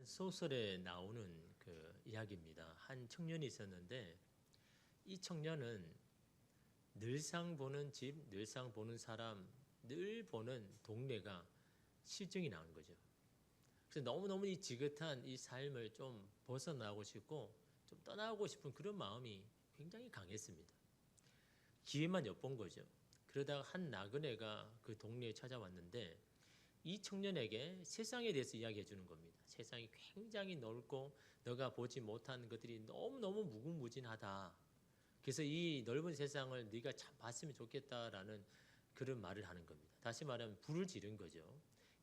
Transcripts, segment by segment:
소설에 나오는 그 이야기입니다. 한 청년이 있었는데 이 청년은 늘상 보는 집, 늘상 보는 사람, 늘 보는 동네가 실증이 나는 거죠. 그래서 너무너무 이 지긋한 이 삶을 좀 벗어나고 싶고 좀 떠나고 싶은 그런 마음이 굉장히 강했습니다. 기회만 엿본 거죠. 그러다가 한 나그네가 그 동네에 찾아왔는데 이 청년에게 세상에 대해서 이야기해 주는 겁니다. 세상이 굉장히 넓고 너가 보지 못한 것들이 너무너무 무궁무진하다. 그래서 이 넓은 세상을 네가 참 봤으면 좋겠다라는 그런 말을 하는 겁니다. 다시 말하면 불을 지른 거죠.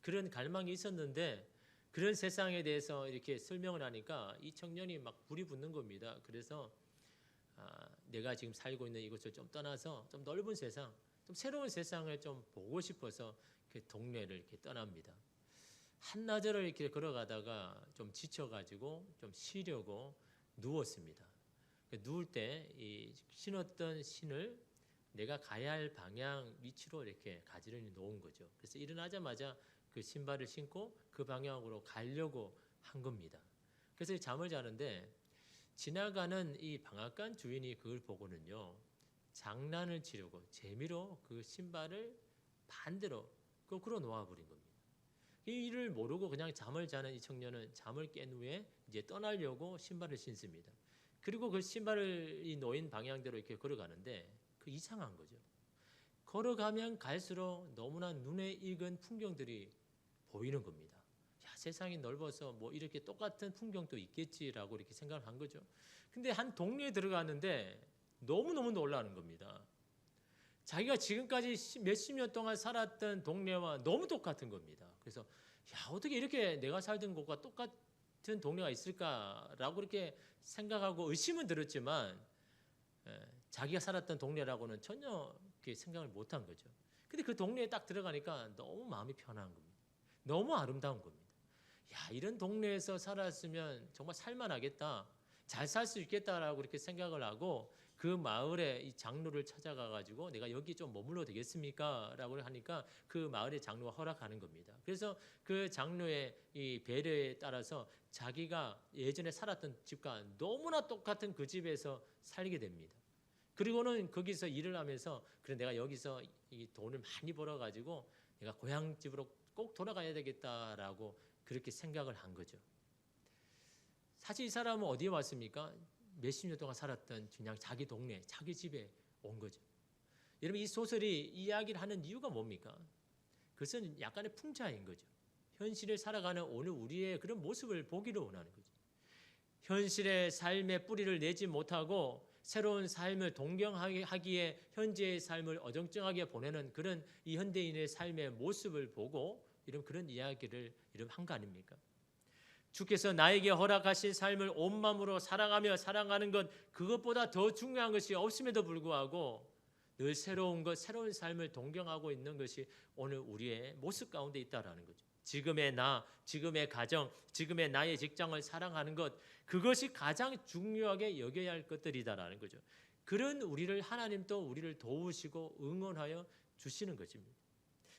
그런 갈망이 있었는데 그런 세상에 대해서 이렇게 설명을 하니까 이 청년이 막 불이 붙는 겁니다. 그래서 내가 지금 살고 있는 이곳을 좀 떠나서 좀 넓은 세상, 좀 새로운 세상을 좀 보고 싶어서 그 동네를 이렇게 떠납니다. 한나절을 이렇게 걸어가다가 좀 지쳐가지고 좀 쉬려고 누웠습니다. 누울 때 이 신었던 신을 내가 가야 할 방향 위치로 이렇게 가지런히 놓은 거죠. 그래서 일어나자마자 그 신발을 신고 그 방향으로 가려고 한 겁니다. 그래서 잠을 자는데 지나가는 이 방앗간 주인이 그걸 보고는요, 장난을 치려고 재미로 그 신발을 반대로 거꾸로 놓아버린 겁니다. 이 일을 모르고 그냥 잠을 자는 이 청년은 잠을 깬 후에 이제 떠나려고 신발을 신습니다. 그리고 그 신발이 놓인 방향대로 이렇게 걸어가는데 그 이상한 거죠. 걸어가면 갈수록 너무나 눈에 익은 풍경들이 보이는 겁니다. 야, 세상이 넓어서 뭐 이렇게 똑같은 풍경도 있겠지라고 이렇게 생각을 한 거죠. 근데 한 동네에 들어가는데 너무너무 놀라는 겁니다. 자기가 지금까지 몇십 년 동안 살았던 동네와 너무 똑같은 겁니다. 그래서 야, 어떻게 이렇게 내가 살던 곳과 똑같은 동네가 있을까라고 이렇게 생각하고 의심은 들었지만 자기가 살았던 동네라고는 전혀 생각을 못한 거죠. 근데 그 동네에 딱 들어가니까 너무 마음이 편한 겁니다. 너무 아름다운 겁니다. 야, 이런 동네에서 살았으면 정말 살만하겠다. 잘 살 수 있겠다라고 이렇게 생각을 하고 그 마을의 이 장로를 찾아가 가지고 내가 여기 좀 머물러 되겠습니까? 라고 하니까 그 마을의 장로가 허락하는 겁니다. 그래서 그 장로의 이 배려에 따라서 자기가 예전에 살았던 집과 너무나 똑같은 그 집에서 살게 됩니다. 그리고는 거기서 일을 하면서 그래 내가 여기서 이 돈을 많이 벌어 가지고 내가 고향집으로 꼭 돌아가야 되겠다라고 그렇게 생각을 한 거죠. 사실 이 사람은 어디에 왔습니까? 몇십 년 동안 살았던 그냥 자기 동네, 자기 집에 온 거죠. 여러분 이 소설이 이야기를 하는 이유가 뭡니까? 그것은 약간의 풍자인 거죠. 현실을 살아가는 오늘 우리의 그런 모습을 보기를 원하는 거죠. 현실의 삶의 뿌리를 내지 못하고 새로운 삶을 동경하기에 현재의 삶을 어정쩡하게 보내는 그런 이 현대인의 삶의 모습을 보고 이런 그런 이야기를 한 거 아닙니까? 주께서 나에게 허락하신 삶을 온 마음으로 사랑하며 살아가는 것 그것보다 더 중요한 것이 없음에도 불구하고 늘 새로운 것, 새로운 삶을 동경하고 있는 것이 오늘 우리의 모습 가운데 있다라는 거죠. 지금의 나, 지금의 가정, 지금의 나의 직장을 사랑하는 것 그것이 가장 중요하게 여겨야 할 것들이다라는 거죠. 그런 우리를 하나님도 우리를 도우시고 응원하여 주시는 것입니다.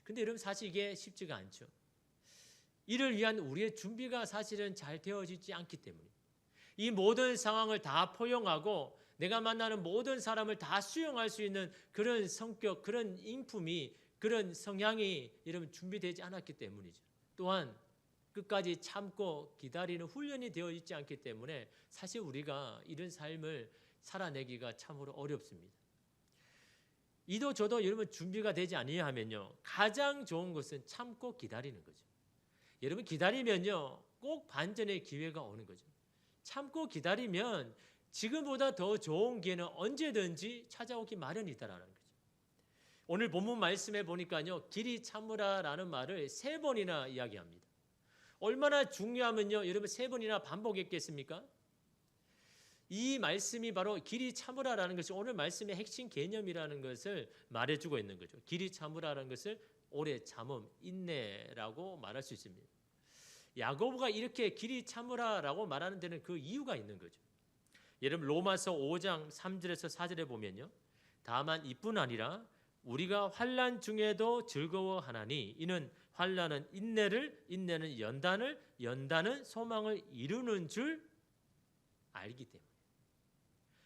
근데 여러분 사실 이게 쉽지가 않죠. 이를 위한 우리의 준비가 사실은 잘 되어지지 않기 때문에 이 모든 상황을 다 포용하고 내가 만나는 모든 사람을 다 수용할 수 있는 그런 성격, 그런 인품이, 그런 성향이 여러분 준비되지 않았기 때문이죠. 또한 끝까지 참고 기다리는 훈련이 되어 있지 않기 때문에 사실 우리가 이런 삶을 살아내기가 참으로 어렵습니다. 이도 저도 여러분 준비가 되지 아니하면요 가장 좋은 것은 참고 기다리는 거죠. 여러분 기다리면요 꼭 반전의 기회가 오는 거죠. 참고 기다리면 지금보다 더 좋은 기회는 언제든지 찾아오기 마련이다라는 거죠. 오늘 본문 말씀에 보니까요 길이 참으라라는 말을 3번이나 이야기합니다. 얼마나 중요하면요 여러분 3번이나 반복했겠습니까? 이 말씀이 바로 길이 참으라라는 것이 오늘 말씀의 핵심 개념이라는 것을 말해주고 있는 거죠. 길이 참으라라는 것을 오래 참음, 인내라고 말할 수 있습니다. 야고보가 이렇게 길이 참으라라고 말하는 데는 그 이유가 있는 거죠. 여러분 로마서 5장 3절에서 4절에 보면요. 다만 이뿐 아니라 우리가 환난 중에도 즐거워하나니 이는 환난은 인내를, 인내는 연단을, 연단은 소망을 이루는 줄 알기 때문에.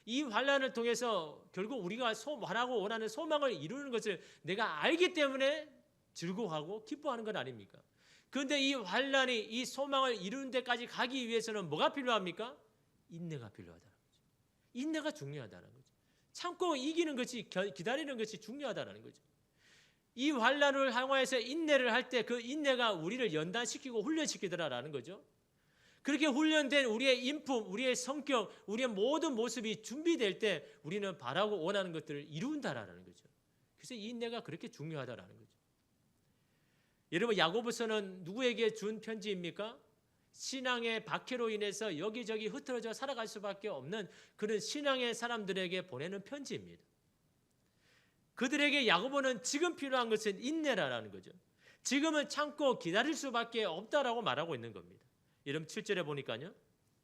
이 환난을 통해서 결국 우리가 바라고 원하는 소망을 이루는 것을 내가 알기 때문에 즐거워하고 기뻐하는 것 아닙니까? 그런데 이 환난이 이 소망을 이루는 데까지 가기 위해서는 뭐가 필요합니까? 인내가 필요하다는 거죠. 인내가 중요하다는 거죠. 참고 이기는 것이, 기다리는 것이 중요하다는 거죠. 이 환난을 향하여서 인내를 할 때 그 인내가 우리를 연단시키고 훈련시키더라라는 거죠. 그렇게 훈련된 우리의 인품, 우리의 성격, 우리의 모든 모습이 준비될 때 우리는 바라고 원하는 것들을 이룬다라는 거죠. 그래서 이 인내가 그렇게 중요하다라는 거죠. 여러분, 야고보서는 누구에게 준 편지입니까? 신앙의 박해로 인해서 여기저기 흩어져 살아갈 수밖에 없는 그런 신앙의 사람들에게 보내는 편지입니다. 그들에게 야고보는 지금 필요한 것은 인내라는 거죠. 지금은 참고 기다릴 수밖에 없다라고 말하고 있는 겁니다. 여러분 7절에 보니까요.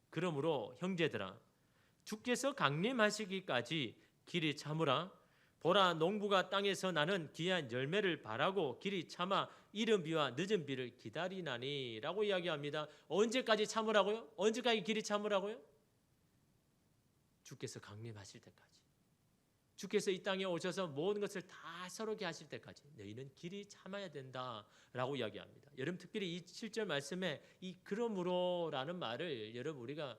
그러므로 형제들아 주께서 강림하시기까지 길이 참으라. 보라 농부가 땅에서 나는 귀한 열매를 바라고 길이 참아 이른 비와 늦은 비를 기다리나니 라고 이야기합니다. 언제까지 참으라고요? 언제까지 길이 참으라고요? 주께서 강림하실 때까지. 주께서 이 땅에 오셔서 모든 것을 다 서로게 하실 때까지 너희는 길이 참아야 된다라고 이야기합니다. 여러분 특별히 이 7절 말씀에 이 그러므로라는 말을 여러분 우리가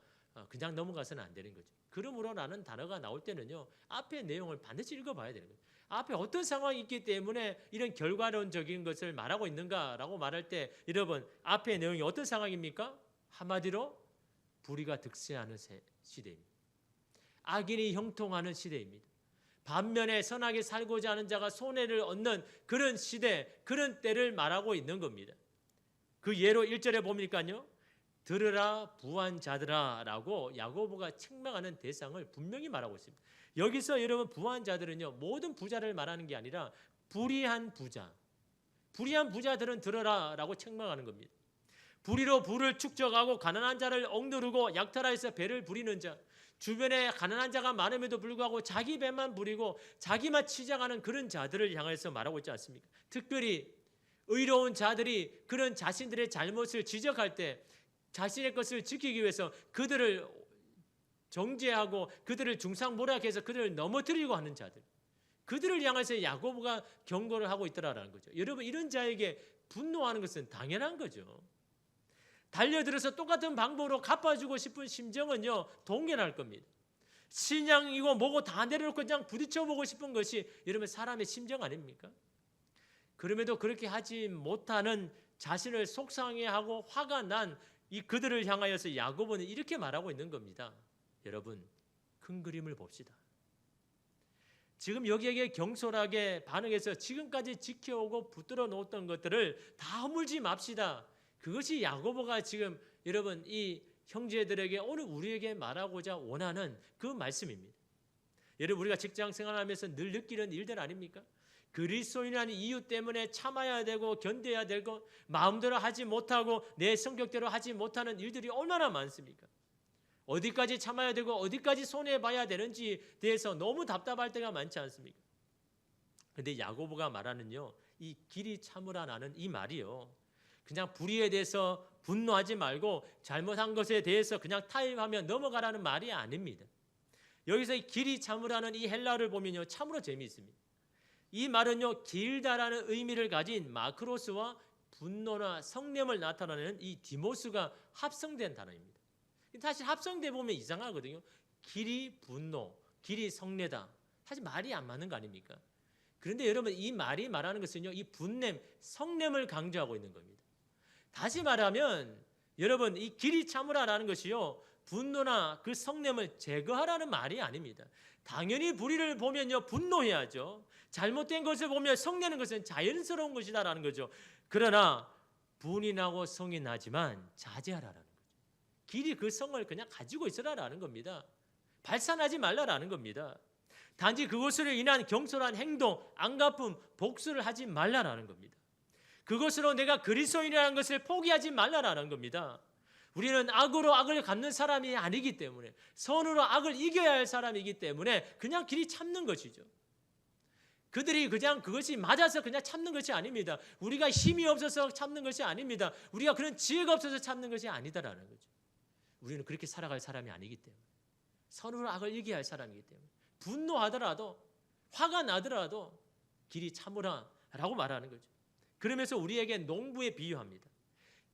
그냥 넘어가서는 안 되는 거죠. 그러므로라는 단어가 나올 때는요. 앞의 내용을 반드시 읽어봐야 되는 거예요. 앞에 어떤 상황이 있기 때문에 이런 결과론적인 것을 말하고 있는가라고 말할 때 여러분 앞의 내용이 어떤 상황입니까? 한마디로 불의가 득세하는 시대입니다. 악인이 형통하는 시대입니다. 반면에 선하게 살고자 하는 자가 손해를 얻는 그런 시대, 그런 때를 말하고 있는 겁니다. 그 예로 1절에 보니까요. 들으라 부한 자들아 라고 야고보가 책망하는 대상을 분명히 말하고 있습니다. 여기서 여러분 부한 자들은요. 모든 부자를 말하는 게 아니라 불의한 부자. 불의한 부자들은 들어라 라고 책망하는 겁니다. 불의로 부를 축적하고 가난한 자를 억누르고 약탈하여서 배를 부리는 자. 주변에 가난한 자가 많음에도 불구하고 자기 배만 부리고 자기만 치장하는 그런 자들을 향해서 말하고 있지 않습니까? 특별히 의로운 자들이 그런 자신들의 잘못을 지적할 때 자신의 것을 지키기 위해서 그들을 정죄하고 그들을 중상모략해서 그들을 넘어뜨리고 하는 자들. 그들을 향해서 야고보가 경고를 하고 있더라라는 거죠. 여러분 이런 자에게 분노하는 것은 당연한 거죠. 달려들어서 똑같은 방법으로 갚아주고 싶은 심정은요. 동일할 겁니다. 신앙이고 뭐고 다 내려놓고 그냥 부딪혀보고 싶은 것이 여러분 사람의 심정 아닙니까? 그럼에도 그렇게 하지 못하는 자신을 속상해하고 화가 난 이 그들을 향하여서 야고보는 이렇게 말하고 있는 겁니다. 여러분 큰 그림을 봅시다. 지금 여기에게 경솔하게 반응해서 지금까지 지켜오고 붙들어 놓았던 것들을 다 허물지 맙시다. 그것이 야고보가 지금 여러분 이 형제들에게 오늘 우리에게 말하고자 원하는 그 말씀입니다. 여러분 우리가 직장 생활하면서 늘 느끼는 일들 아닙니까? 그리스도인이라는 이유 때문에 참아야 되고 견뎌야 되고 마음대로 하지 못하고 내 성격대로 하지 못하는 일들이 얼마나 많습니까? 어디까지 참아야 되고 어디까지 손해봐야 되는지에 대해서 너무 답답할 때가 많지 않습니까? 그런데 야고보가 말하는요. 이 길이 참으라는 이 말이요. 그냥 불의에 대해서 분노하지 말고 잘못한 것에 대해서 그냥 타협하며 넘어가라는 말이 아닙니다. 여기서 이 길이 참으라는 이 헬라어를 보면요. 참으로 재미있습니다. 이 말은요. 길다라는 의미를 가진 마크로스와 분노나 성냄을 나타내는 이 디모스가 합성된 단어입니다. 사실 합성돼 보면 이상하거든요. 길이 분노, 길이 성내다. 사실 말이 안 맞는 거 아닙니까? 그런데 여러분 이 말이 말하는 것은요. 이 분냄, 성냄을 강조하고 있는 겁니다. 다시 말하면 여러분 이 길이 참으라라는 것이요. 분노나 그 성냄을 제거하라는 말이 아닙니다. 당연히 불의를 보면요. 분노해야죠. 잘못된 것을 보면 성내는 것은 자연스러운 것이다라는 거죠. 그러나 분이 나고 성이 나지만 자제하라는 거죠. 길이 그 성을 그냥 가지고 있으라라는 겁니다. 발산하지 말라라는 겁니다. 단지 그것으로 인한 경솔한 행동, 안갚음, 복수를 하지 말라라는 겁니다. 그것으로 내가 그리스도인이라는 것을 포기하지 말라라는 겁니다. 우리는 악으로 악을 갚는 사람이 아니기 때문에 선으로 악을 이겨야 할 사람이기 때문에 그냥 길이 참는 것이죠. 그들이 그냥 그것이 맞아서 그냥 참는 것이 아닙니다. 우리가 힘이 없어서 참는 것이 아닙니다. 우리가 그런 지혜가 없어서 참는 것이 아니다라는 거죠. 우리는 그렇게 살아갈 사람이 아니기 때문에, 선으로 악을 이겨야 할 사람이기 때문에, 분노하더라도, 화가 나더라도 길이 참으라라고 말하는 거죠. 그러면서 우리에게 농부에 비유합니다.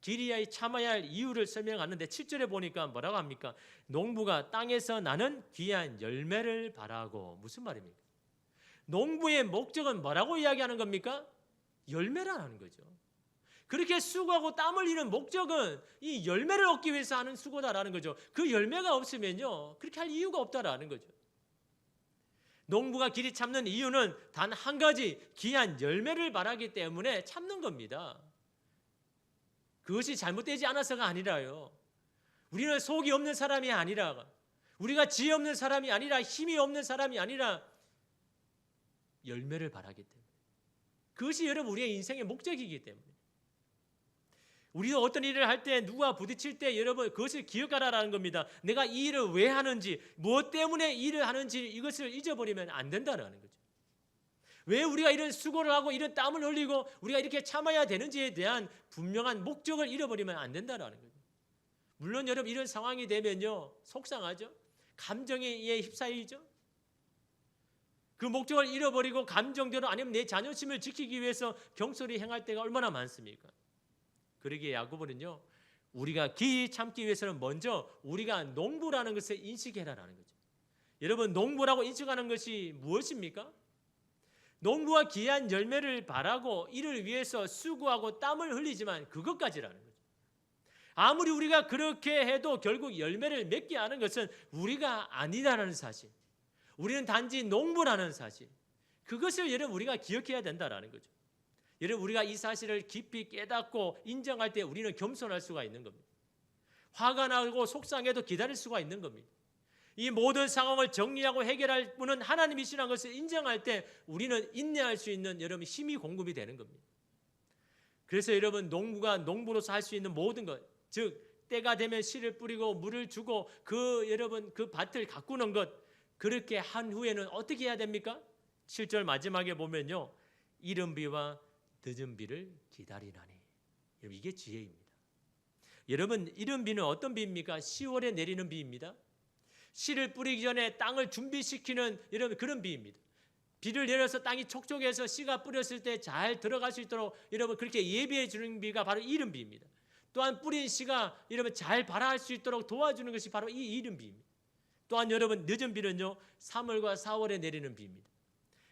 길이 참아야 할 이유를 설명하는데 7절에 보니까 뭐라고 합니까? 농부가 땅에서 나는 귀한 열매를 바라고. 무슨 말입니까? 농부의 목적은 뭐라고 이야기하는 겁니까? 열매라는 거죠. 그렇게 수고하고 땀을 흘리는 목적은 이 열매를 얻기 위해서 하는 수고다라는 거죠. 그 열매가 없으면요, 그렇게 할 이유가 없다라는 거죠. 농부가 길이 참는 이유는 단 한 가지, 귀한 열매를 바라기 때문에 참는 겁니다. 그것이 잘못되지 않아서가 아니라요. 우리는 속이 없는 사람이 아니라, 우리가 지혜 없는 사람이 아니라, 힘이 없는 사람이 아니라 열매를 바라기 때문에, 그것이 여러분 우리의 인생의 목적이기 때문에, 우리도 어떤 일을 할 때 누가 부딪힐 때 여러분 그것을 기억하라는 겁니다. 내가 이 일을 왜 하는지, 무엇 때문에 이 일을 하는지 이것을 잊어버리면 안 된다는 거죠. 왜 우리가 이런 수고를 하고 이런 땀을 흘리고 우리가 이렇게 참아야 되는지에 대한 분명한 목적을 잃어버리면 안 된다는 거죠. 물론 여러분 이런 상황이 되면요, 속상하죠. 감정에 휩싸이죠. 그 목적을 잃어버리고 감정대로, 아니면 내 자존심을 지키기 위해서 경솔히 행할 때가 얼마나 많습니까? 그러기에 야고보는요, 우리가 길이 참기 위해서는 먼저 우리가 농부라는 것을 인식해라라는 거죠. 여러분, 농부라고 인식하는 것이 무엇입니까? 농부와 귀한 열매를 바라고 이를 위해서 수고하고 땀을 흘리지만 그것까지라는 거죠. 아무리 우리가 그렇게 해도 결국 열매를 맺게 하는 것은 우리가 아니다라는 사실, 우리는 단지 농부라는 사실, 그것을 여러분 우리가 기억해야 된다라는 거죠. 여러분, 우리가 이 사실을 깊이 깨닫고 인정할 때 우리는 겸손할 수가 있는 겁니다. 화가 나고 속상해도 기다릴 수가 있는 겁니다. 이 모든 상황을 정리하고 해결할 분은 하나님이시라는 것을 인정할 때 우리는 인내할 수 있는 여러분 힘이 공급이 되는 겁니다. 그래서 여러분, 농부가 농부로서 할 수 있는 모든 것, 즉 때가 되면 씨를 뿌리고 물을 주고 여러분 그 밭을 가꾸는 것, 그렇게 한 후에는 어떻게 해야 됩니까? 7절 마지막에 보면요, 이른 비와 늦은 비를 기다리나니. 여러분, 이게 지혜입니다. 여러분, 이른 비는 어떤 비입니까? 10월에 내리는 비입니다. 씨를 뿌리기 전에 땅을 준비시키는 여러분 그런 비입니다. 비를 내려서 땅이 촉촉해서 씨가 뿌렸을 때 잘 들어갈 수 있도록 여러분 그렇게 예비해 주는 비가 바로 이른 비입니다. 또한 뿌린 씨가 여러분 잘 발화할 수 있도록 도와주는 것이 바로 이 이른 비입니다. 또한 여러분, 늦은 비는요, 3월과 4월에 내리는 비입니다.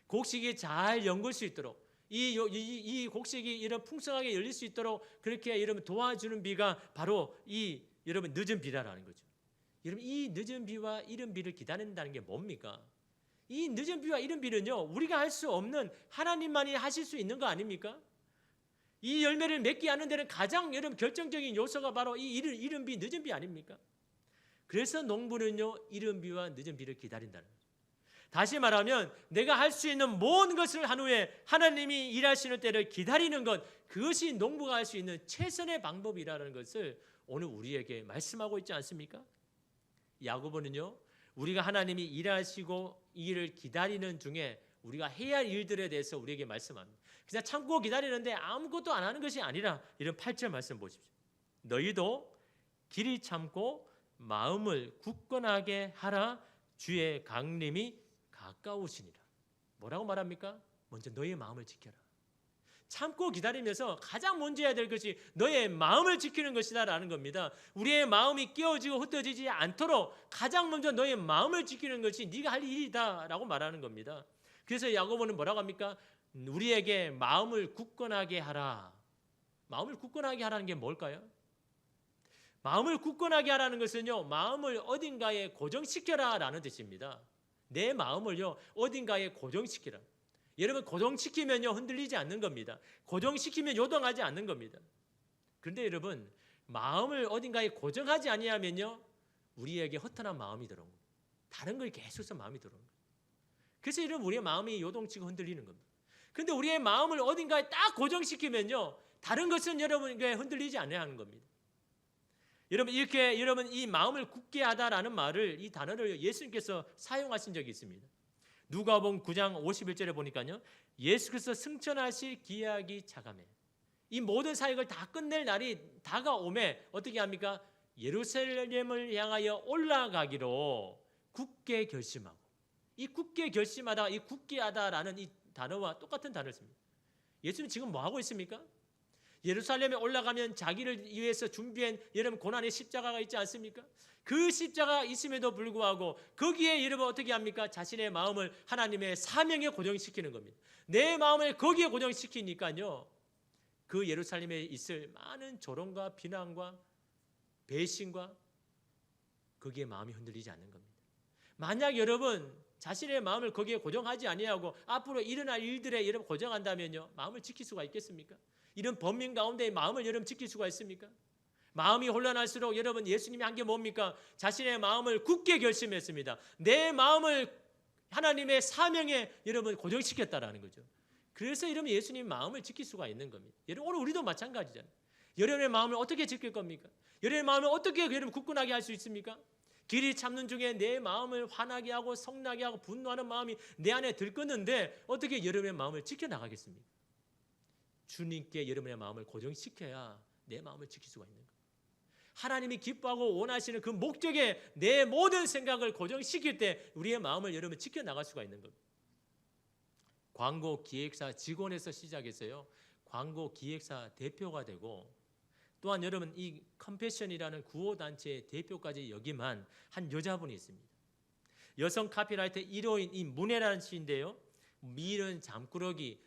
곡식이 잘 연글 수 있도록, 이 곡식이 이런 풍성하게 열릴 수 있도록 그렇게 여러분 도와주는 비가 바로 이 여러분 늦은 비라는 거죠. 여러분, 이 늦은 비와 이른 비를 기다린다는 게 뭡니까? 이 늦은 비와 이른 비는요, 우리가 할 수 없는 하나님만이 하실 수 있는 거 아닙니까? 이 열매를 맺게 하는 데는 가장 여러분 결정적인 요소가 바로 이 이른 비, 늦은 비 아닙니까? 그래서 농부는요, 이른 비와 늦은 비를 기다린다는 거죠. 다시 말하면 내가 할 수 있는 모든 것을 한 후에 하나님이 일하시는 때를 기다리는 것, 그것이 농부가 할 수 있는 최선의 방법이라는 것을 오늘 우리에게 말씀하고 있지 않습니까? 야고보는요, 우리가 하나님이 일하시고 이 일을 기다리는 중에 우리가 해야 할 일들에 대해서 우리에게 말씀합니다. 그냥 참고 기다리는데 아무것도 안 하는 것이 아니라, 이런 8절 말씀 보십시오. 너희도 길이 참고 마음을 굳건하게 하라. 주의 강림이 가까우시니라. 뭐라고 말합니까? 먼저 너의 마음을 지켜라. 참고 기다리면서 가장 먼저 해야 될 것이 너의 마음을 지키는 것이다라는 겁니다. 우리의 마음이 깨어지고 흩어지지 않도록 가장 먼저 너의 마음을 지키는 것이 네가 할 일이다라고 말하는 겁니다. 그래서 야고보는 뭐라고 합니까? 우리에게 마음을 굳건하게 하라. 마음을 굳건하게 하라는 게 뭘까요? 마음을 굳건하게 하라는 것은요, 마음을 어딘가에 고정시켜라라는 뜻입니다. 내 마음을요, 어딘가에 고정시키라. 여러분, 고정시키면요 흔들리지 않는 겁니다. 고정시키면 요동하지 않는 겁니다. 그런데 여러분, 마음을 어딘가에 고정하지 아니하면요, 우리에게 허탄한 마음이 들어온 겁니다. 다른 걸 계속 해서 마음이 들어온 겁니다. 그래서 여러분, 우리의 마음이 요동치고 흔들리는 겁니다. 그런데 우리의 마음을 어딘가에 딱 고정시키면요, 다른 것은 여러분에게 흔들리지 않는 겁니다. 여러분, 이렇게 여러분 이 마음을 굳게 하다라는 말을, 이 단어를 예수님께서 사용하신 적이 있습니다. 누가복음 9장 51절에 보니까요. 예수 그리스도 승천하실 기약이 차감해. 이 모든 사역을 다 끝낼 날이 다가오매 어떻게 합니까? 예루살렘을 향하여 올라가기로 굳게 결심하고, 이 굳게 결심하다, 이 굳게 하다라는 이 단어와 똑같은 단어를 씁니다. 예수님 지금 뭐 하고 있습니까? 예루살렘에 올라가면 자기를 위해서 준비한 여러분 고난의 십자가가 있지 않습니까? 그 십자가가 있음에도 불구하고 거기에 여러분 어떻게 합니까? 자신의 마음을 하나님의 사명에 고정시키는 겁니다. 내 마음을 거기에 고정시키니까요. 그 예루살렘에 있을 많은 조롱과 비난과 배신과 거기에 마음이 흔들리지 않는 겁니다. 만약 여러분 자신의 마음을 거기에 고정하지 아니하고 앞으로 일어날 일들에 여러분 고정한다면요. 마음을 지킬 수가 있겠습니까? 이런 범민 가운데 마음을 여러분 지킬 수가 있습니까? 마음이 혼란할수록 여러분 예수님이 한 게 뭡니까? 자신의 마음을 굳게 결심했습니다. 내 마음을 하나님의 사명에 여러분 고정시켰다라는 거죠. 그래서 여러분 예수님 마음을 지킬 수가 있는 겁니다. 여러분 오늘 우리도 마찬가지잖아요. 여러분의 마음을 어떻게 지킬 겁니까? 여러분의 마음을 어떻게 여러분 굳건하게 할 수 있습니까? 길이 참는 중에 내 마음을 화나게 하고 성나게 하고 분노하는 마음이 내 안에 들끓는데 어떻게 여러분의 마음을 지켜나가겠습니까? 주님께 여러분의 마음을 고정시켜야 내 마음을 지킬 수가 있는 거예요. 하나님이 기뻐하고 원하시는 그 목적에 내 모든 생각을 고정시킬 때 우리의 마음을 여러분 지켜나갈 수가 있는 겁니다. 광고 기획사 직원에서 시작해서요. 광고 기획사 대표가 되고 또한 여러분 이 컴패션이라는 구호단체의 대표까지 역임한 한 여자분이 있습니다. 여성 카피라이터 1호인 이 문혜라는 씨인데요. 미는 잠꾸러기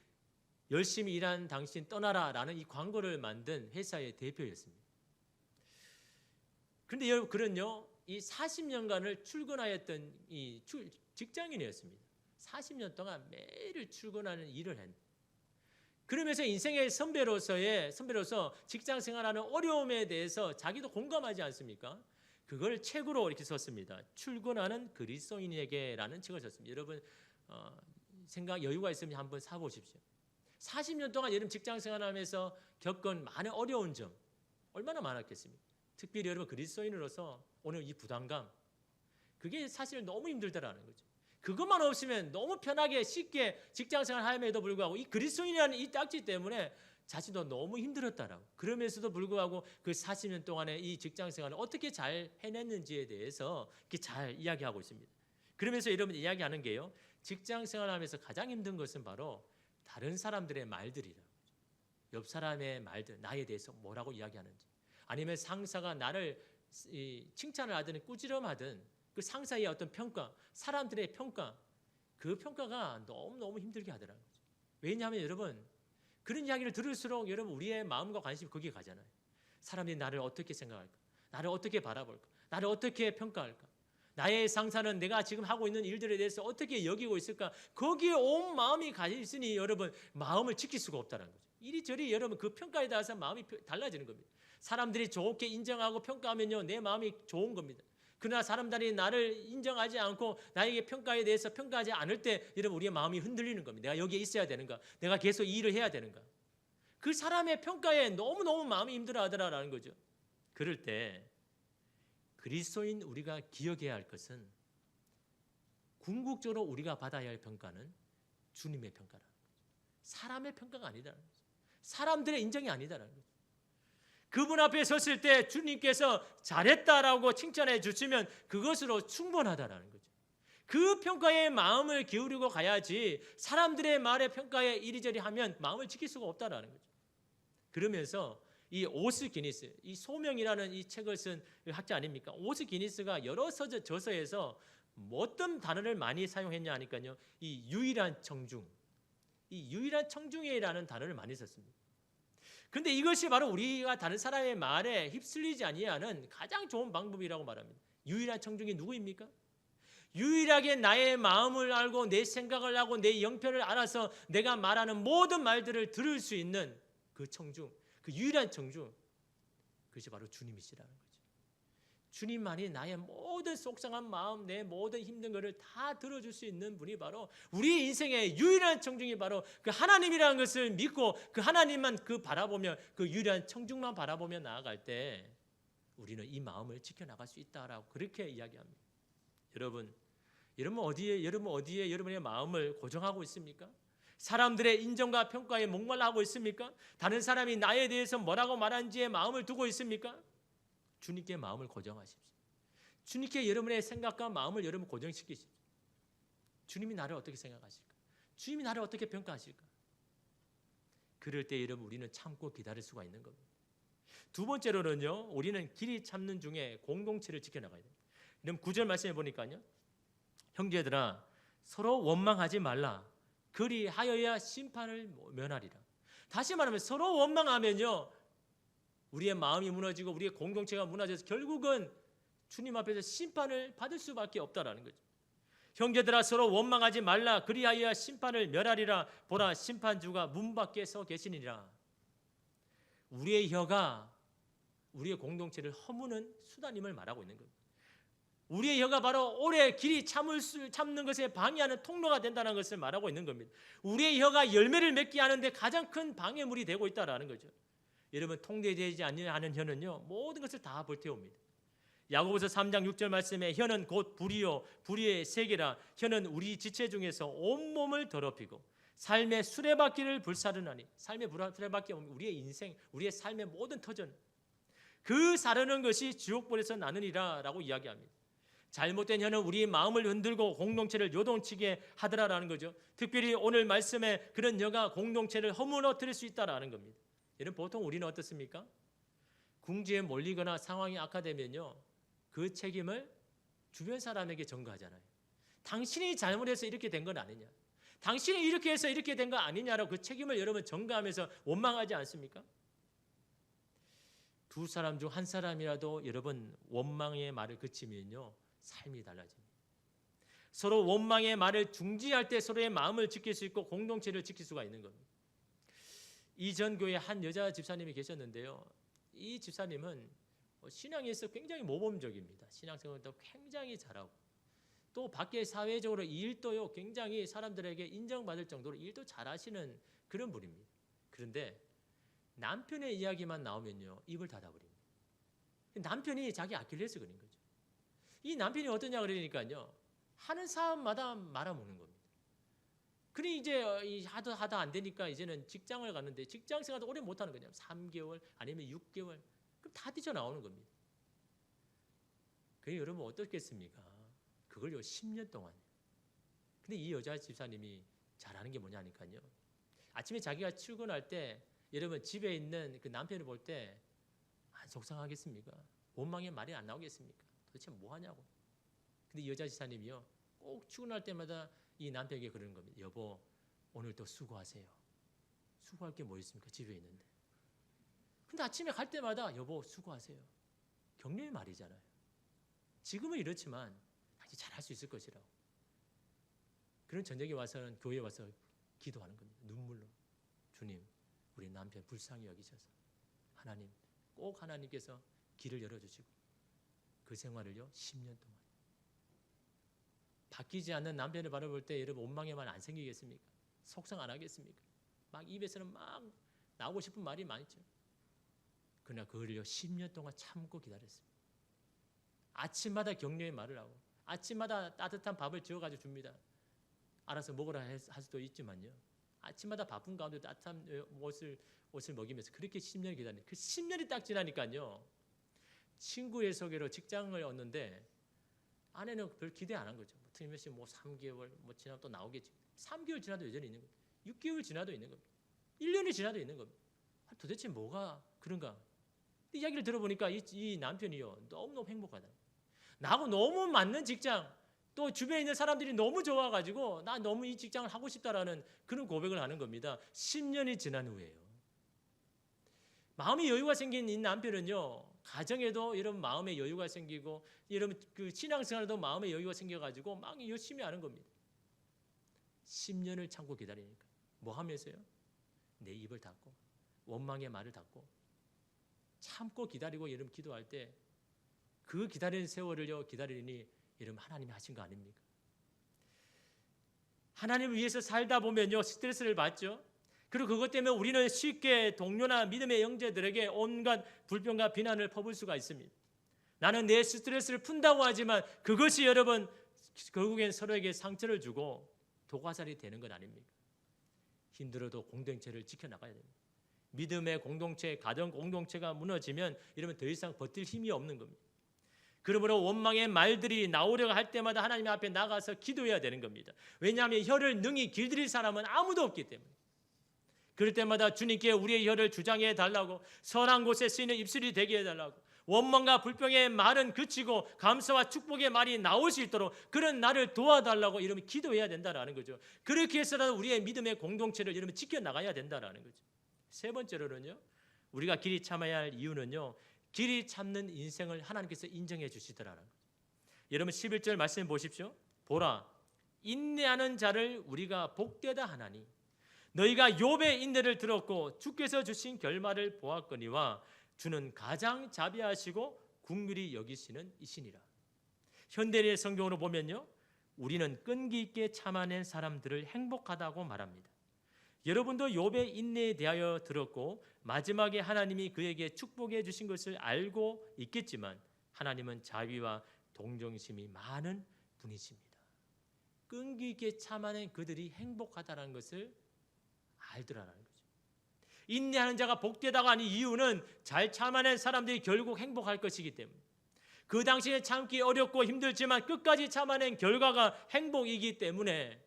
열심히 일하는 당신 떠나라라는 이 광고를 만든 회사의 대표였습니다. 그런데 여러분 그는요. 이 40년간을 출근하였던 이 직장인이었습니다. 40년 동안 매일 출근하는 일을 했는데 그러면서 인생의 선배로서 직장 생활하는 어려움에 대해서 자기도 공감하지 않습니까? 그걸 책으로 이렇게 썼습니다. 출근하는 그리스도인에게라는 책을 썼습니다. 여러분 생각 여유가 있으면 한번 사보십시오. 40년 동안 여러분 직장 생활하면서 겪은 많은 어려운 점 얼마나 많았겠습니까? 특별히 여러분 그리스도인으로서 오늘 이 부담감 그게 사실 너무 힘들다라는 거죠. 그것만 없으면 너무 편하게 쉽게 직장생활 함에도 불구하고 이 그리스도인이라는 이 딱지 때문에 자신도 너무 힘들었다라고. 그러면서도 불구하고 그 40년 동안의 이 직장생활을 어떻게 잘 해냈는지에 대해서 이렇게 잘 이야기하고 있습니다. 그러면서 여러분 이야기하는 게요. 직장생활하면서 가장 힘든 것은 바로 다른 사람들의 말들이라. 옆 사람의 말들, 나에 대해서 뭐라고 이야기하는지. 아니면 상사가 나를 칭찬을 하든 꾸지람하든 그 상사의 어떤 평가, 사람들의 평가, 그 평가가 너무너무 힘들게 하더라고요. 왜냐하면 여러분 그런 이야기를 들을수록 여러분 우리의 마음과 관심이 거기에 가잖아요. 사람들이 나를 어떻게 생각할까? 나를 어떻게 바라볼까? 나를 어떻게 평가할까? 나의 상사는 내가 지금 하고 있는 일들에 대해서 어떻게 여기고 있을까? 거기에 온 마음이 가 있으니 여러분 마음을 지킬 수가 없다는 거죠. 이리저리 여러분 그 평가에 따라서 마음이 달라지는 겁니다. 사람들이 좋게 인정하고 평가하면요 내 마음이 좋은 겁니다. 그러나 사람들이 나를 인정하지 않고 나에게 평가에 대해서 평가하지 않을 때 여러분 우리의 마음이 흔들리는 겁니다. 내가 여기에 있어야 되는가? 내가 계속 이 일을 해야 되는가? 그 사람의 평가에 너무너무 마음이 힘들어하더라라는 거죠. 그럴 때 그리스도인 우리가 기억해야 할 것은 궁극적으로 우리가 받아야 할 평가는 주님의 평가라는 거죠. 사람의 평가가 아니다라는 거죠. 사람들의 인정이 아니다라는 거죠. 그분 앞에 섰을 때 주님께서 잘했다라고 칭찬해 주시면 그것으로 충분하다라는 거죠. 그 평가에 마음을 기울이고 가야지 사람들의 말에 평가에 이리저리 하면 마음을 지킬 수가 없다라는 거죠. 그러면서 이 오스 기니스, 이 소명이라는 이 책을 쓴 학자 아닙니까? 오스 기니스가 여러 저서에서 어떤 단어를 많이 사용했냐 하니까요. 이 유일한 청중, 이 유일한 청중이라는 단어를 많이 썼습니다. 그런데 이것이 바로 우리가 다른 사람의 말에 휩쓸리지 아니하는 가장 좋은 방법이라고 말합니다. 유일한 청중이 누구입니까? 유일하게 나의 마음을 알고 내 생각을 하고 내 영편을 알아서 내가 말하는 모든 말들을 들을 수 있는 그 청중, 그 유일한 청중, 그것이 바로 주님이시라는 거죠. 주님만이 나의 모든 속상한 마음, 내 모든 힘든 것을 다 들어줄 수 있는 분이 바로 우리 인생의 유일한 청중이 바로 그 하나님이라는 것을 믿고 그 하나님만 그 바라보며 그 유일한 청중만 바라보며 나아갈 때 우리는 이 마음을 지켜나갈 수 있다라고 그렇게 이야기합니다. 여러분 여러분 어디에 여러분의 마음을 고정하고 있습니까? 사람들의 인정과 평가에 목말라 하고 있습니까? 다른 사람이 나에 대해서 뭐라고 말하는지에 마음을 두고 있습니까? 주님께 마음을 고정하십시오. 주님께 여러분의 생각과 마음을 여러분 고정시키십시오. 주님이 나를 어떻게 생각하실까? 주님이 나를 어떻게 평가하실까? 그럴 때 여러분 우리는 참고 기다릴 수가 있는 겁니다. 두 번째로는요, 우리는 길이 참는 중에 공동체를 지켜나가야 됩니다. 그럼 9절 말씀해 보니까요, 형제들아 서로 원망하지 말라. 그리하여야 심판을 면하리라. 다시 말하면 서로 원망하면요, 우리의 마음이 무너지고 우리의 공동체가 무너져서 결국은 주님 앞에서 심판을 받을 수밖에 없다라는 거죠. 형제들아 서로 원망하지 말라. 그리하여야 심판을 면하리라. 보라 심판주가 문 밖에 서 계시니라. 우리의 혀가 우리의 공동체를 허무는 수단임을 말하고 있는 겁니다. 우리의 혀가 바로 오래 길이 참는 것에 방해하는 통로가 된다는 것을 말하고 있는 겁니다. 우리의 혀가 열매를 맺게 하는데 가장 큰 방해물이 되고 있다는 거죠. 여러분 통제되지 않는 혀는요, 모든 것을 다 불태웁니다. 야고보서 3장 6절 말씀에 혀는 곧 불이요 불의의 세계라. 혀는 우리 지체 중에서 온몸을 더럽히고 삶의 수레바퀴를 불사르나니. 삶의 수레바퀴 우리의 인생, 우리의 삶의 모든 터전, 그 사르는 것이 지옥불에서 나느니라 라고 이야기합니다. 잘못된 혀는 우리의 마음을 흔들고 공동체를 요동치게 하더라라는 거죠. 특별히 오늘 말씀에 그런 혀가 공동체를 허물어뜨릴 수 있다라는 겁니다. 여러분 보통 우리는 어떻습니까? 궁지에 몰리거나 상황이 악화되면요, 그 책임을 주변 사람에게 전가하잖아요. 당신이 잘못해서 이렇게 된 건 아니냐, 당신이 이렇게 해서 이렇게 된 거 아니냐라고 그 책임을 여러분 전가하면서 원망하지 않습니까? 두 사람 중 한 사람이라도 여러분 원망의 말을 그치면요, 삶이 달라집니다. 서로 원망의 말을 중지할 때 서로의 마음을 지킬 수 있고 공동체를 지킬 수가 있는 겁니다. 이전 교회에 한 여자 집사님이 계셨는데요, 이 집사님은 신앙에서 굉장히 모범적입니다. 신앙생활도 굉장히 잘하고 또 밖에 사회적으로 일도요 굉장히 사람들에게 인정받을 정도로 일도 잘하시는 그런 분입니다. 그런데 남편의 이야기만 나오면요 입을 닫아버립니다. 남편이 자기 아킬레스건인 거죠. 이 남편이 어떠냐 그러니까요, 하는 사람마다 말아먹는 겁니다. 그러니 이제 하다 안 되니까 이제는 직장을 가는데 직장 생활도 오래 못하는 거냐, 3개월 아니면 6개월, 그럼 다 뛰쳐나오는 겁니다. 그게 여러분 어떻겠습니까? 그걸요 10년 동안. 근데 이 여자 집사님이 잘하는 게 뭐냐니까요, 아침에 자기가 출근할 때 여러분 집에 있는 그 남편을 볼 때 안 속상하겠습니까? 원망의 말이 안 나오겠습니까? 도대체 뭐 하냐고. 근데 이 여자 집사님이요 꼭 출근할 때마다 이 남편에게 그러는 겁니다. 여보 오늘도 수고하세요. 수고할 게 뭐 있습니까? 집에 있는데. 근데 아침에 갈 때마다 여보 수고하세요. 격려의 말이잖아요. 지금은 이렇지만 다시 잘할 수 있을 것이라고. 그런 저녁에 와서는 교회에 와서 기도하는 겁니다. 눈물로. 주님 우리 남편 불쌍히 여기셔서 하나님 꼭 하나님께서 길을 열어주시고. 그 생활을요 10년 동안. 바뀌지 않는 남편을 바라볼 때 여러분 원망의 말 안 생기겠습니까? 속상 안 하겠습니까? 막 입에서는 막 나오고 싶은 말이 많죠. 그러나 그걸요 10년 동안 참고 기다렸습니다. 아침마다 격려의 말을 하고 아침마다 따뜻한 밥을 지어가지고 줍니다. 알아서 먹으라 할 수도 있지만요, 아침마다 바쁜 가운데 따뜻한 옷을 먹이면서 그렇게 10년을 기다리는, 그 10년이 딱 지나니까요 친구의 소개로 직장을 얻는데 아내는 별 기대 안 한 거죠. 틀림없이 3개월 지나면 또 나오겠지. 3개월 지나도 여전히 있는 겁니다. 6개월 지나도 있는 겁니다. 1년이 지나도 있는 겁니다. 도대체 뭐가 그런가? 이야기를 들어보니까 이 남편이요 너무너무 행복하다. 나하고 너무 맞는 직장, 또 주변에 있는 사람들이 너무 좋아가지고 나 너무 이 직장을 하고 싶다라는 그런 고백을 하는 겁니다. 10년이 지난 후에요. 마음의 여유가 생긴 이 남편은요 가정에도 이런 마음의 여유가 생기고 이런 그 신앙생활도 마음의 여유가 생겨가지고 막 열심히 하는 겁니다. 10년을 참고 기다리니까 뭐 하면서요? 내 입을 닫고 원망의 말을 닫고 참고 기다리고 여러분 기도할 때 그 기다리는 세월을요 기다리니 여러분 하나님이 하신 거 아닙니까? 하나님을 위해서 살다 보면요 스트레스를 받죠. 그리고 그것 때문에 우리는 쉽게 동료나 믿음의 형제들에게 온갖 불평과 비난을 퍼부을 수가 있습니다. 나는 내 스트레스를 푼다고 하지만 그것이 여러분 결국엔 서로에게 상처를 주고 도가살이 되는 것 아닙니까? 힘들어도 공동체를 지켜나가야 됩니다. 믿음의 공동체, 가정 공동체가 무너지면 이러면 더 이상 버틸 힘이 없는 겁니다. 그러므로 원망의 말들이 나오려고 할 때마다 하나님 앞에 나가서 기도해야 되는 겁니다. 왜냐하면 혀를 능히 길들일 사람은 아무도 없기 때문에. 그럴 때마다 주님께 우리의 혀를 주장해 달라고, 선한 곳에 쓰이는 입술이 되게 해달라고, 원망과 불평의 말은 그치고 감사와 축복의 말이 나올 수 있도록 그런 나를 도와달라고 이러면 기도해야 된다라는 거죠. 그렇게 해서라도 우리의 믿음의 공동체를 이러면 지켜나가야 된다라는 거죠. 세 번째로는요, 우리가 길이 참아야 할 이유는요, 길이 참는 인생을 하나님께서 인정해 주시더라는 거죠. 여러분 11절 말씀 보십시오. 보라, 인내하는 자를 우리가 복되다 하나니 너희가 욥의 인내를 들었고 주께서 주신 결말을 보았거니와 주는 가장 자비하시고 긍휼히 여기시는 이시니라. 현대의 성경으로 보면요, 우리는 끈기 있게 참아낸 사람들을 행복하다고 말합니다. 여러분도 욥의 인내에 대하여 들었고 마지막에 하나님이 그에게 축복해 주신 것을 알고 있겠지만 하나님은 자비와 동정심이 많은 분이십니다. 끈기 있게 참아낸 그들이 행복하다는 것을 알더라는 거죠. 인내하는 자가 복되다가 아닌 이유는 잘 참아낸 사람들이 결국 행복할 것이기 때문에, 그 당시에 참기 어렵고 힘들지만 끝까지 참아낸 결과가 행복이기 때문에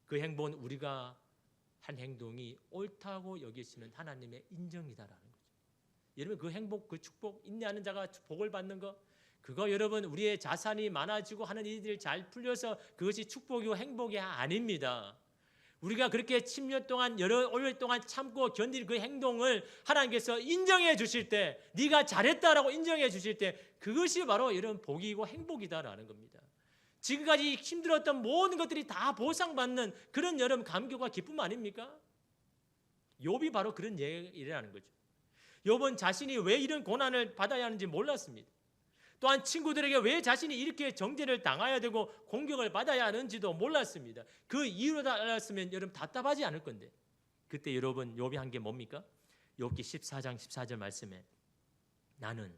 그 행복은 우리가 한 행동이 옳다고 여기시는 하나님의 인정이다라는 거죠. 여러분 그 행복, 그 축복, 인내하는 자가 복을 받는 거, 그거 여러분 우리의 자산이 많아지고 하는 일들이 잘 풀려서 그것이 축복이고 행복이 아닙니다. 우리가 그렇게 10년 동안 여러 올 동안 참고 견딜 그 행동을 하나님께서 인정해 주실 때, 네가 잘했다라고 인정해 주실 때 그것이 바로 이런 복이고 행복이다라는 겁니다. 지금까지 힘들었던 모든 것들이 다 보상받는 그런 여러분 감격과 기쁨 아닙니까? 욥이 바로 그런 예라는 거죠. 욥은 자신이 왜 이런 고난을 받아야 하는지 몰랐습니다. 또한 친구들에게 왜 자신이 이렇게 정죄를 당해야 되고 공격을 받아야 하는지도 몰랐습니다. 그 이유를 알았으면 여러분 답답하지 않을 건데, 그때 여러분 욥이 한 게 뭡니까? 욥기 14장 14절 말씀에 나는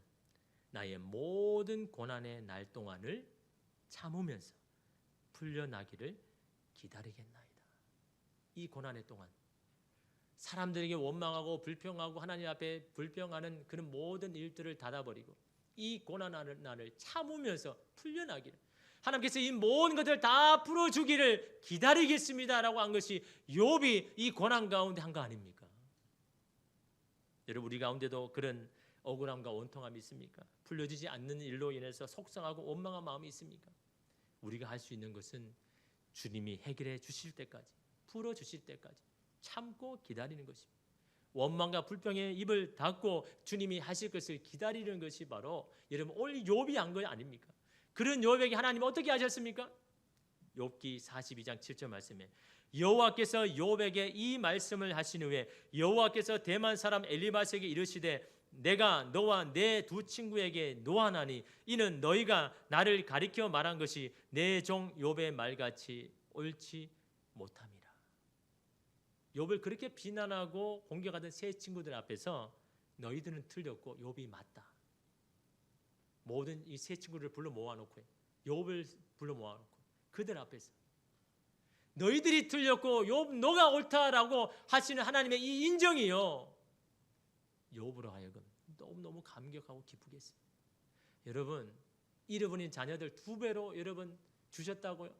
나의 모든 고난의 날 동안을 참으면서 풀려나기를 기다리겠나이다. 이 고난의 동안 사람들에게 원망하고 불평하고 하나님 앞에 불평하는 그런 모든 일들을 닫아버리고 이 고난하는 날을 참으면서 풀려나기를, 하나님께서 이 모든 것을 다 풀어주기를 기다리겠습니다라고 한 것이 욥이 이 고난 가운데 한 거 아닙니까? 여러분 우리 가운데도 그런 억울함과 원통함이 있습니까? 풀려지지 않는 일로 인해서 속상하고 원망한 마음이 있습니까? 우리가 할 수 있는 것은 주님이 해결해 주실 때까지, 풀어주실 때까지 참고 기다리는 것입니다. 원망과 불평에 입을 닫고 주님이 하실 것을 기다리는 것이 바로 여러분 오늘 욥이 한 거 아닙니까? 그런 욥에게 하나님 어떻게 하셨습니까? 욥기 42장 7절 말씀에 여호와께서 욥에게 이 말씀을 하신 후에 여호와께서 대만 사람 엘리바스에게 이르시되 내가 너와 내 두 친구에게 노하나니 이는 너희가 나를 가리켜 말한 것이 내 종 욥의 말같이 옳지 못함이라. 욥을 그렇게 비난하고 공격하던 세 친구들 앞에서 너희들은 틀렸고 욥이 맞다. 모든 이 세 친구를 불러 모아놓고 욥을 불러 모아놓고 그들 앞에서 너희들이 틀렸고 욥 너가 옳다라고 하시는 하나님의 이 인정이요, 욥으로 하여금 너무너무 감격하고 기쁘게 했습니다. 여러분 잃어버린 자녀들 2배로 여러분 주셨다고요?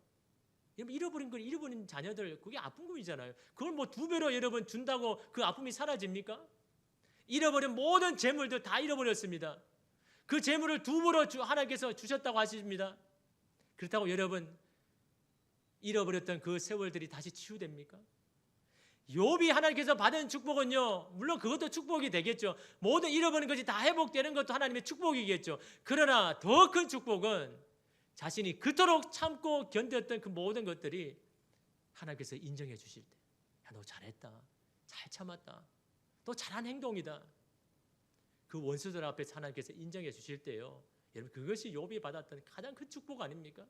여러분 잃어버린 자녀들 그게 아픔이잖아요. 그걸 뭐 2배로 여러분 준다고 그 아픔이 사라집니까? 잃어버린 모든 재물들 다 잃어버렸습니다. 그 재물을 2배로 하나님께서 주셨다고 하십니다. 그렇다고 여러분 잃어버렸던 그 세월들이 다시 치유됩니까? 욥이 하나님께서 받은 축복은요, 물론 그것도 축복이 되겠죠. 모든 잃어버린 것이 다 회복되는 것도 하나님의 축복이겠죠. 그러나 더 큰 축복은 자신이 그토록 참고 견뎠던 그 모든 것들이 하나님께서 인정해 주실 때, 야, 너 잘했다, 잘 참았다, 너 잘한 행동이다. 그 원수들 앞에서 하나님께서 인정해 주실 때요, 여러분 그것이 욥이 받았던 가장 큰 축복 아닙니까?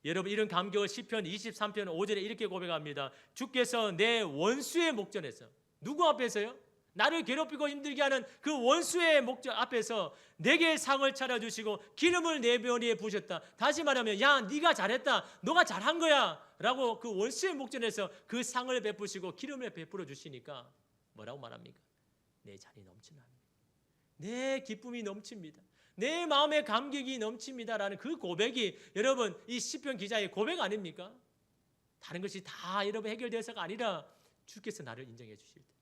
여러분 이런 감격을 시편 23편 5절에 이렇게 고백합니다. 주께서 내 원수의 목전에서, 누구 앞에서요? 나를 괴롭히고 힘들게 하는 그 원수의 목적 앞에서 내게 상을 차려주시고 기름을 내 머리에 부으셨다. 다시 말하면 야 네가 잘했다. 너가 잘한 거야. 라고 그 원수의 목전에서 그 상을 베푸시고 기름을 베풀어 주시니까 뭐라고 말합니까? 내 잔이 넘치나니 내 기쁨이 넘칩니다. 내 마음의 감격이 넘칩니다라는 그 고백이 여러분 이 시편 기자의 고백 아닙니까? 다른 것이 다 여러분 해결되어서가 아니라 주께서 나를 인정해 주실 때,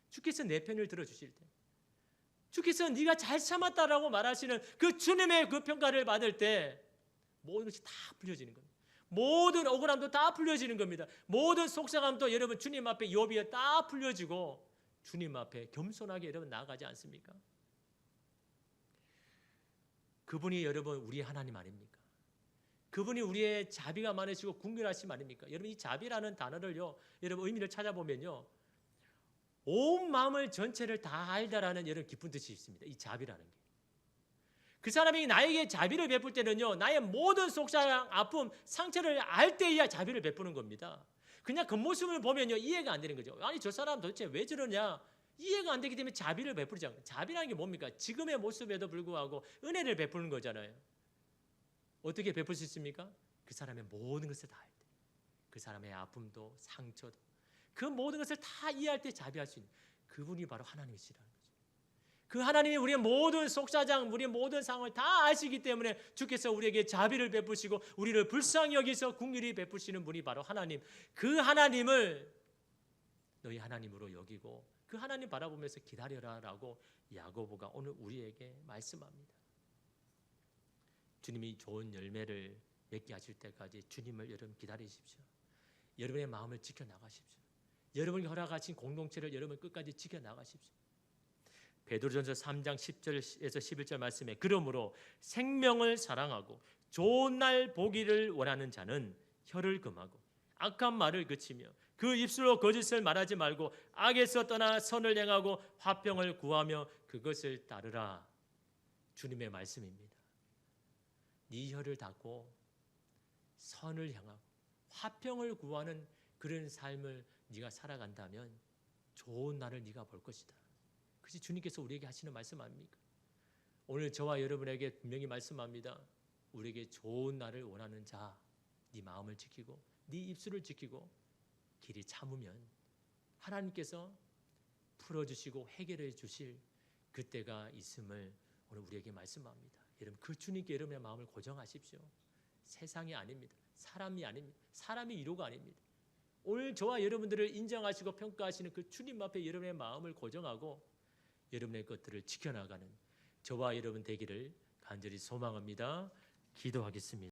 주께서 내 편을 들어주실 때, 주께서 네가 잘 참았다라고 말하시는 그 주님의 그 평가를 받을 때 모든 것이 다 풀려지는 겁니다. 모든 억울함도 다 풀려지는 겁니다. 모든 속상함도 여러분 주님 앞에 요비에 다 풀려지고 주님 앞에 겸손하게 여러분 나아가지 않습니까? 그분이 여러분 우리의 하나님 아닙니까? 그분이 우리의 자비가 많으시고 궁결하심 아닙니까? 여러분 이 자비라는 단어를요, 여러분 의미를 찾아보면요, 온 마음을 전체를 다 알다라는 여러분 깊은 뜻이 있습니다. 이 자비라는 게. 그 사람이 나에게 자비를 베풀 때는요, 나의 모든 속상, 아픔, 상처를 알 때에야 자비를 베푸는 겁니다. 그냥 겉모습을 보면요 이해가 안 되는 거죠. 아니 저 사람 도대체 왜 저러냐? 이해가 안 되기 때문에 자비를 베풀지 않아요. 자비라는 게 뭡니까? 지금의 모습에도 불구하고 은혜를 베푸는 거잖아요. 어떻게 베풀 수 있습니까? 그 사람의 모든 것을 다 알 때, 그 사람의 아픔도 상처도 그 모든 것을 다 이해할 때 자비할 수 있는 그분이 바로 하나님이시라는 거죠. 그 하나님이 우리의 모든 속사정, 우리의 모든 상황을 다 아시기 때문에 주께서 우리에게 자비를 베푸시고 우리를 불쌍히 여기서 긍휼히 베푸시는 분이 바로 하나님. 그 하나님을 너희 하나님으로 여기고 그 하나님 바라보면서 기다려라라고 야고보가 오늘 우리에게 말씀합니다. 주님이 좋은 열매를 맺게 하실 때까지 주님을 여러분 기다리십시오. 여러분의 마음을 지켜나가십시오. 여러분이 허락하신 공동체를 여러분 끝까지 지켜나가십시오. 베드로전서 3장 10절에서 11절 말씀에 그러므로 생명을 사랑하고 좋은 날 보기를 원하는 자는 혀를 금하고 악한 말을 그치며 그 입술로 거짓을 말하지 말고 악에서 떠나 선을 행하고 화평을 구하며 그것을 따르라. 주님의 말씀입니다. 네 혀를 닫고 선을 향하고 화평을 구하는 그런 삶을 네가 살아간다면 좋은 날을 네가 볼 것이다. 그것이 주님께서 우리에게 하시는 말씀 아닙니까? 오늘 저와 여러분에게 분명히 말씀합니다. 우리에게 좋은 날을 원하는 자, 네 마음을 지키고 네 입술을 지키고 길이 참으면 하나님께서 풀어주시고 해결해 주실 그때가 있음을 오늘 우리에게 말씀합니다. 여러분 그 주님께 여러분의 마음을 고정하십시오. 세상이 아닙니다. 사람이 아닙니다. 사람이 이루가 아닙니다. 오늘 저와 여러분들을 인정하시고 평가하시는 그 주님 앞에 여러분의 마음을 고정하고 여러분의 것들을 지켜나가는 저와 여러분 되기를 간절히 소망합니다. 기도하겠습니다.